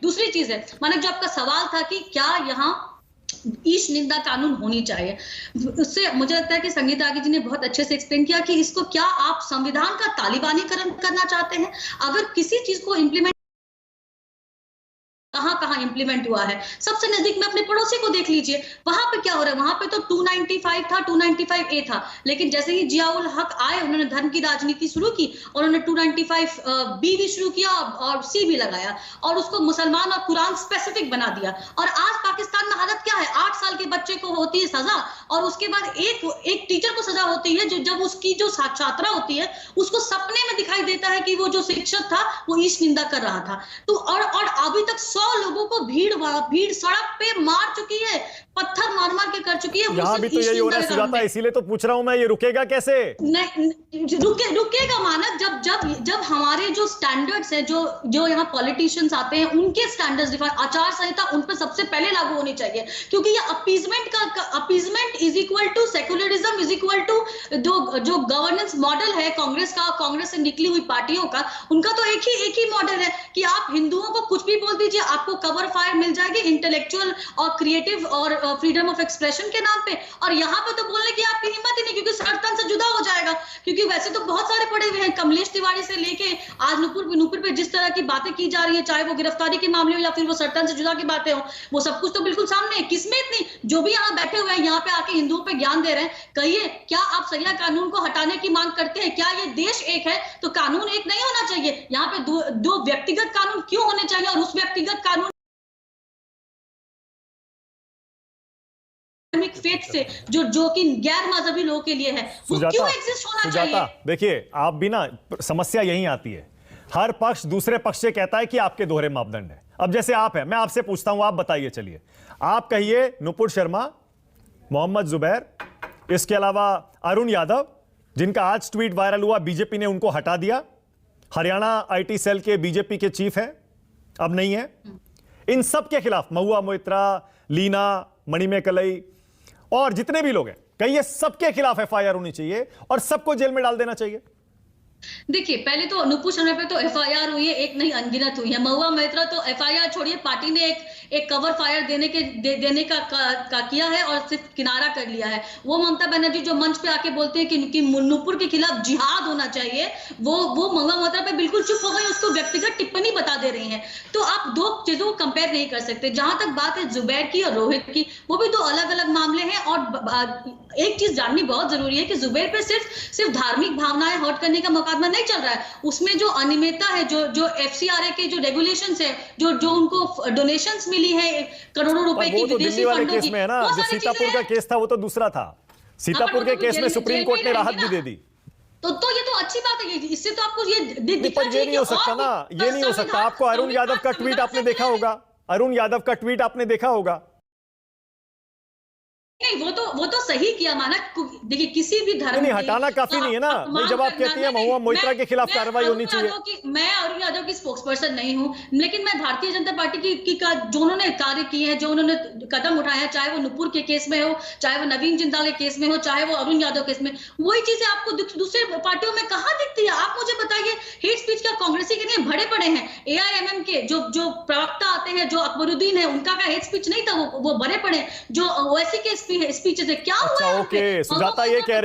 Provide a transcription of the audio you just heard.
दूसरी चीज है, माने जो आपका सवाल था कि क्या यहाँ ईश निंदा कानून होनी चाहिए, उससे मुझे लगता है कि संगीता आगे जी ने बहुत अच्छे से एक्सप्लेन किया कि इसको क्या आप संविधान का तालिबानीकरण करना चाहते हैं। अगर किसी चीज को इम्प्लीमेंट कहां इंप्लीमेंट हुआ है, सबसे नजदीक में अपने पड़ोसी को देख लीजिए, वहां पे क्या हो रहा है, वहां पे तो 295 था, 295 ए था, लेकिन जैसे ही जियाउल हक आए उन्होंने धर्म की राजनीति शुरू की और उन्होंने 295 बी भी शुरू किया और सी भी लगाया और उसको मुसलमान और कुरान स्पेसिफिक बना दिया। और आज पाकिस्तान में हालत क्या है, 8 साल के बच्चे को होती है सजा और उसके बाद एक टीचर को सजा होती है, जो जब उसकी जो छात्रा होती है उसको सपने में दिखाई देता है कि वो जो शिक्षक था वो ईश निंदा कर रहा था। तो और अभी तक 100 लोगों को भीड़ सड़क पे मार चुकी है, पत्थर मार मार के कर चुकी है। यहाँ भी तो यही हो रहा है सुजाता, इसीलिए तो पूछ रहा हूं मैं, ये रुकेगा कैसे? रुकेगा मानक जब हमारे जो स्टैंडर्ड्स है, जो यहाँ पॉलिटिशियंस आते हैं उनके स्टैंडर्ड्स, आचार संहिता उन पर सबसे पहले लागू होनी चाहिए, क्योंकि ये appeasement is equal to secularism is equal to जो गवर्नेंस मॉडल है कांग्रेस का, कांग्रेस से निकली हुई पार्टियों का, उनका तो एक ही मॉडल है कि आप हिंदुओं को कुछ भी बोल दीजिए, आपको कवर फायर मिल जाएगी इंटेलेक्चुअल और क्रिएटिव और फ्रीडम ऑफ एक्सप्रेशन के नाम पे। और यहाँ पे तो बोलने की आपकी हिम्मत ही नहीं, क्योंकि सरतन से जुदा हो जाएगा, क्योंकि वैसे तो बहुत सारे पड़े हुए हैं, कमलेश तिवारी से लेके आज नूपुर पे जिस तरह की बातें की जा रही है, चाहे वो गिरफ्तारी के मामले हो या फिर वो सरतन से जुदा की बातें हो, वो सब कुछ तो बिल्कुल सामने है। किसमें इतनी, जो भी यहाँ बैठे हुए हैं यहाँ पे आके हिंदुओं पे ज्ञान दे रहे हैं, कहिए क्या आप सरिया कानून को हटाने की मांग करते हैं? क्या ये देश एक है तो कानून एक नहीं होना चाहिए? यहाँ पे दो व्यक्तिगत कानून क्यों होने चाहिए? और उस व्यक्तिगत कानून फेथ से जो कि गैर मजहबी लोगों के लिए है, वो क्यों एग्जिस्ट होना चाहिए? देखिए, आप भी ना, समस्या यही आती है, हर पक्ष दूसरे पक्ष से कहता है कि आपके दोहरे मापदंड है। अब जैसे आप हैं, मैं आपसे पूछता हूं, आप बताइए, चलिए आप कहिए, नुपुर शर्मा, मोहम्मद जुबैर, इसके अलावा अरुण यादव, जिनका आज ट्वीट वायरल हुआ, बीजेपी ने उनको हटा दिया, हरियाणा आईटी सेल के बीजेपी के चीफ हैं, अब नहीं है, इन सब के खिलाफ महुआ मोइत्रा, लीना, मणिमेकलई और जितने भी लोग हैं, कहिए सबके खिलाफ एफआईआर होनी चाहिए और सबको जेल में डाल देना चाहिए। देखिए, पहले तो नुपुर शर्मा पे तो एफआईआर हुई है, एक नहीं अनगिनत हुई है। महुआ मोइत्रा तो एफआईआर छोड़िए, पार्टी ने एक कवर फायर देने का किया है और सिर्फ किनारा कर लिया है। वो ममता बनर्जी जो मंच पे आके बोलते हैं कि नुपुर के खिलाफ जिहाद होना चाहिए, वो महुआ मोइत्रा पे बिल्कुल चुप हो गई, उसको व्यक्तिगत टिप्पणी बता दे रही है। तो आप दो चीजों को कंपेयर नहीं कर सकते। जहां तक बात है जुबैर की और रोहित की, वो भी दो अलग अलग मामले हैं। और एक चीज जाननी बहुत जरूरी है कि जुबैर पे सिर्फ धार्मिक भावनाएं हर्ट करने का मुकदमा नहीं चल रहा है, उसमें जो अनियमितता है, जो एफसीआरए के जो रेगुलेशंस है, जो उनको डोनेशंस मिली है करोड़ों रुपए की विदेशी फंडों की, है ना, जो सीतापुर का केस था वो तो दूसरा था। सीतापुर के केस में सुप्रीम कोर्ट ने राहत भी दे दी। तो ये तो अच्छी बात है, इससे तो आपको ये दिखना चाहिए। ये नहीं हो सकता ना, ये नहीं हो सकता। आपको अरुण यादव का ट्वीट आपने देखा होगा, अरुण यादव का ट्वीट आपने देखा होगा। नहीं, वो तो सही किया मानक। देखिए, किसी भी धर्म नहीं, हटाना काफी नहीं है ना। नहीं, जब आप कहती हैं महुआ मोइत्रा के खिलाफ कार्रवाई होनी चाहिए। मैं अरुण यादव की स्पोक्सपर्सन नहीं हूं, लेकिन मैं भारतीय जनता पार्टी की जो उन्होंने कार्य किए हैं, जो उन्होंने कदम उठाए हैं, चाहे वो नुपुर के केस में हो, चाहे वो नवीन जिंदाल के केस में हो, चाहे वो अरुण यादव केस में, वही चीजें आपको दूसरे पार्टियों में कहां दिखती है? आप मुझे बताइए, हेट स्पीच का कांग्रेसी के लिए भरे पड़े हैं। एआईएमएम के जो प्रवक्ता आते हैं, जो अकबरुद्दीन है, उनका का हेट स्पीच नहीं था, वो भरे पड़े। जो ओवैसी के स्पीचेस है, क्या हुआ? ओके, सुजाता ये कह रही